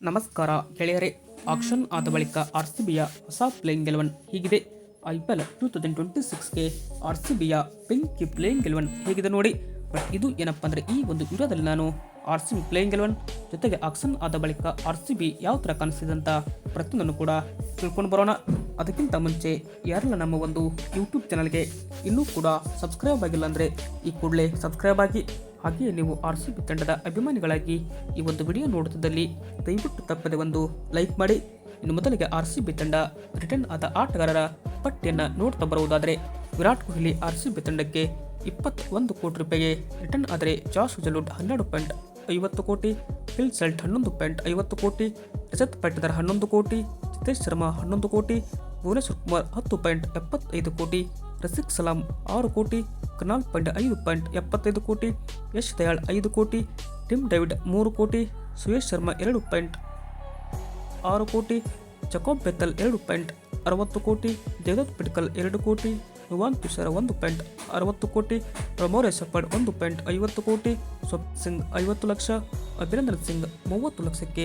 ನಮಸ್ಕಾರ ಗೆಳೆಯರೇ. ಆಕ್ಷನ್ ಆದ ಬಳಿಕ ಆರ್ಸಿಬಿಯ ಹೊಸ ಪ್ಲೇಯಿಂಗ್ 11 ಹೀಗಿದೆ. IPL 2026ಗೆ ಆರ್ಸಿಬಿಯ ಬೆಂಕಿ ಪ್ಲೇಯಿಂಗ್ 11 ಹೇಗಿದೆ ನೋಡಿ. ಬಟ್ ಇದು ಏನಪ್ಪ ಅಂದರೆ ಈ ಒಂದು ವಿಡಿಯೋದಲ್ಲಿ ನಾನು ಆರ್ಸಿಬಿ ಪ್ಲೇಯಿಂಗ್ 11 ಜೊತೆಗೆ ಆಕ್ಷನ್ ಆದ ಬಳಿಕ ಆರ್ಸಿಬಿ ಯಾವ ಥರ ಕಾಣಿಸ್ತಿದೆ ಅಂತ ಪ್ರತಿಯೊಂದನ್ನು ಕೂಡ ತಿಳ್ಕೊಂಡು ಬರೋಣ. ಅದಕ್ಕಿಂತ ಮುಂಚೆ ಯಾರೆಲ್ಲ ನಮ್ಮ ಒಂದು ಯೂಟ್ಯೂಬ್ ಚಾನಲ್ಗೆ ಇನ್ನೂ ಕೂಡ ಸಬ್ಸ್ಕ್ರೈಬ್ ಆಗಿಲ್ಲ ಅಂದರೆ ಈ ಕೂಡಲೇ ಸಬ್ಸ್ಕ್ರೈಬ್ ಆಗಿ, ಹಾಗೆಯೇ ನೀವು ಆರ್ಸಿಬಿ ತಂಡದ ಅಭಿಮಾನಿಗಳಾಗಿ ಈ ಒಂದು ವಿಡಿಯೋ ನೋಡುತ್ತಿದ್ದಲ್ಲಿ ದಯವಿಟ್ಟು ತಪ್ಪದೆ ಒಂದು ಲೈಕ್ ಮಾಡಿ. ಇನ್ನು ಮೊದಲಿಗೆ ಆರ್ಸಿಬಿ ತಂಡ ರಿಟರ್ನ್ ಆದ ಆಟಗಾರರ ಪಟ್ಟಿಯನ್ನು ನೋಡ್ತಾ ಬರುವುದಾದರೆ, ವಿರಾಟ್ ಕೊಹ್ಲಿ ಆರ್ಸಿಬಿ ತಂಡಕ್ಕೆ 21 ಕೋಟಿ ರೂಪಾಯಿಗೆ ರಿಟರ್ನ್ ಆದರೆ, ಜಾಸ್ ಹಜಲ್ವುಡ್ 12.50 ಕೋಟಿ, ಫಿಲ್ ಸೆಲ್ಟ್ 11.50 ಕೋಟಿ, ರಜತ್ ಪಾಟಿದಾರ್ 11 ಕೋಟಿ, ಜಿತೇಶ್ ಶರ್ಮಾ 11 ಕೋಟಿ, ಭುವನೇಶ್ವರ್ ಕುಮಾರ್ 10.75 ಕೋಟಿ, ರಸಿಕ್ ಸಲಾಂ 6 ಕೋಟಿ, ಕರ್ನಾಲ್ ಪಾಂಡ್ಯ 5.75 ಕೋಟಿ, ಯಶ್ ದಯಾಳ್ 5 ಕೋಟಿ, ಟಿಮ್ ಡೇವಿಡ್ 3 ಕೋಟಿ, ಸುಯೇಶ್ ಶರ್ಮಾ 2.6 ಕೋಟಿ, ಜಕೋಬ್ ಬೆಥಲ್ 2.60 ಕೋಟಿ, ದೇವದತ್ ಪಡಿಕ್ಕಲ್ 2 ಕೋಟಿ, ನುವಾನ್ ತುಷಾರ 1.60 ಕೋಟಿ, ಪ್ರಮೋರೆ ಸಫರ್ಡ್ 1.50 ಕೋಟಿ, ಸ್ವಪ್ನ ಸಿಂಗ್ 50 ಲಕ್ಷ, ಅಭಿನಂದನ್ ಸಿಂಗ್ 30 ಲಕ್ಷಕ್ಕೆ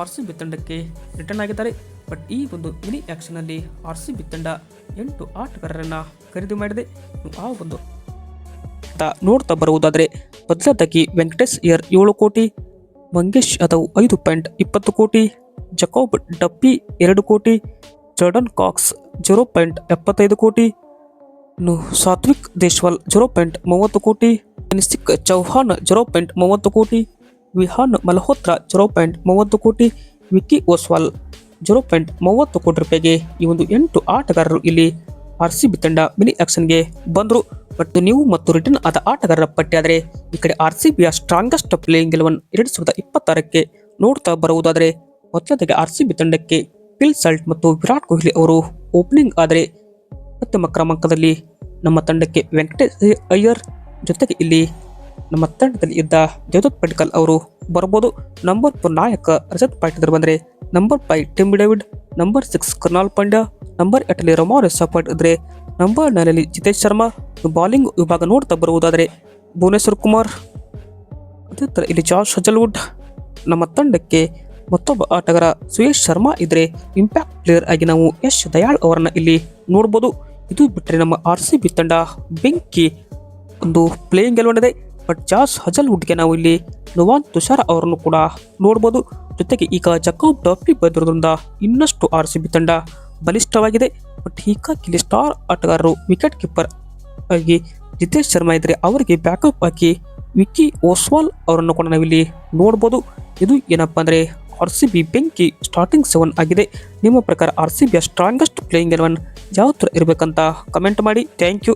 ಆರ್ಸಿಬಿ ತಂಡಕ್ಕೆ ರಿಟರ್ನ್ ಆಗಿದ್ದಾರೆ. ಬಟ್ ಈ ಒಂದು ಮಿನಿ ಆ್ಯಕ್ಷನಲ್ಲಿ ಆರ್ಸಿಬಿ ತಂಡ 8 ಆಟಗಾರರನ್ನು ಖರೀದಿ ಮಾಡಿದೆ. ಆ ಒಂದು ನೋಡ್ತಾ ಬರುವುದಾದರೆ, ಬದಲಾದಾಗಿ ವೆಂಕಟೇಶ್ ಅಯ್ಯರ್ 7 ಕೋಟಿ, ಮಂಗೇಶ್ ಯಾದವ್ 5.20 ಕೋಟಿ, ಜಕೋಬ್ ಡಪ್ಪಿ 2 ಕೋಟಿ, ಜೋರ್ಡನ್ ಕಾಕ್ಸ್ 0.75 ಕೋಟಿ, ಸಾತ್ವಿಕ್ ದೇಶ್ವಾಲ್ 0.30 ಕೋಟಿ, ನಿಸಿಕ್ ಚೌಹಾನ್ 0.30 ಕೋಟಿ, ವಿಹಾನ್ ಮಲ್ಹೋತ್ರಾ 0.30 ಕೋಟಿ, ವಿಕ್ಕಿ ಓಸ್ವಾಲ್ 0.30 ಕೋಟಿ ರೂಪಾಯಿಗೆ ಈ ಒಂದು 8 ಆಟಗಾರರು ಇಲ್ಲಿ ಆರ್ಸಿಬಿ ತಂಡ ಮಿನಿ ಆಕ್ಷನ್ಗೆ ಬಂದರು. ಬಟ್ ನೀವು ಮತ್ತು ರಿಟರ್ನ್ ಆದ ಆಟಗಾರರ ಪಟ್ಟಿ ಆದರೆ, ಈ ಕಡೆ ಆರ್ಸಿಬಿಯ ಸ್ಟ್ರಾಂಗೆಸ್ಟ್ ಪ್ಲೇಯಿಂಗ್ 11 2026ಕ್ಕೆ ನೋಡ್ತಾ ಬರುವುದಾದರೆ, ಮೊದಲದಾಗಿ ಆರ್ಸಿಬಿ ತಂಡಕ್ಕೆ ಫಿಲ್ ಸಲ್ಟ್ ಮತ್ತು ವಿರಾಟ್ ಕೊಹ್ಲಿ ಅವರು ಓಪನಿಂಗ್ ಆದರೆ, ಪ್ರಥಮ ಕ್ರಮಾಂಕದಲ್ಲಿ ನಮ್ಮ ತಂಡಕ್ಕೆ ವೆಂಕಟೇಶ್ ಅಯ್ಯರ್, ಜೊತೆಗೆ ಇಲ್ಲಿ ನಮ್ಮ ತಂಡದಲ್ಲಿ ಇದ್ದ ದೇವದತ್ ಪಡಿಕ್ಕಲ್ ಅವರು ಬರ್ಬೋದು. ನಂಬರ್ 4 ನಾಯಕ ರಜತ್ ಪಾಟಿದಾರ್ ಬಂದರೆ, number 5 Tim David, number 6 Krunal Pandya, number 8 Romario Shepherd ಇದ್ದರೆ, ನಂಬರ್ 9 ಜಿತೇಶ್ ಶರ್ಮಾ. ಬೌಲಿಂಗ್ ವಿಭಾಗ ನೋಡ್ತಾ ಬರುವುದಾದರೆ, ಭುವನೇಶ್ವರ್ ಕುಮಾರ್, ಅದೇ ಥರ ಇಲ್ಲಿ ಜಾಸ್ ಹಜಲ್ವುಡ್. ನಮ್ಮ ತಂಡಕ್ಕೆ ಮತ್ತೊಬ್ಬ ಆಟಗಾರ ಸುಯೇಶ್ ಶರ್ಮಾ ಇದ್ರೆ, ಇಂಪ್ಯಾಕ್ಟ್ ಪ್ಲೇಯರ್ ಆಗಿ ನಾವು ಯಶ್ ದಯಾಳ್ ಅವರನ್ನ ಇಲ್ಲಿ ನೋಡ್ಬೋದು. ಇದು ಬಿಟ್ಟರೆ ನಮ್ಮ ಆರ್ಸಿಬಿ ತಂಡ ಬೆಂಕಿ ಒಂದು ಪ್ಲೇಯಿಂಗ್ 11 ಇದೆ. ಬಟ್ ಜಾಸ್ ಹಜಲ್ವುಡ್ಗೆ ನಾವು ಇಲ್ಲಿ ನುವಾನ್ ತುಷಾರ ಅವರನ್ನು ಕೂಡ ನೋಡ್ಬೋದು. ಜೊತೆಗೆ ಈಗ ಜಕೋಬ್ ಡಪ್ಪಿ ಬಂದಿರೋದ್ರಿಂದ ಇನ್ನಷ್ಟು ಆರ್ಸಿಬಿ ತಂಡ ಬಲಿಷ್ಠವಾಗಿದೆ. ಬಟ್ ಹೀಗಾಗಿ ಇಲ್ಲಿ ಸ್ಟಾರ್ ಆಟಗಾರರು ವಿಕೆಟ್ ಕೀಪರ್ ಆಗಿ ಜಿತೇಶ್ ಶರ್ಮಾ ಇದ್ರೆ, ಅವರಿಗೆ ಬ್ಯಾಕಪ್ ಆಗಿ ವಿಕ್ಕಿ ಓಸ್ವಾಲ್ ಅವರನ್ನು ಕೂಡ ನಾವಿಲ್ಲಿ ನೋಡ್ಬೋದು. ಇದು ಏನಪ್ಪ ಅಂದರೆ ಆರ್ಸಿಬಿ ಬೆಂಕಿ ಸ್ಟಾರ್ಟಿಂಗ್ 7 ಆಗಿದೆ. ನಿಮ್ಮ ಪ್ರಕಾರ ಆರ್ಸಿಬಿಯ ಸ್ಟ್ರಾಂಗೆಸ್ಟ್ ಪ್ಲೇಯಿಂಗ್ 11 ಯಾವ ಥರ ಇರಬೇಕಂತ ಕಮೆಂಟ್ ಮಾಡಿ. Thank you.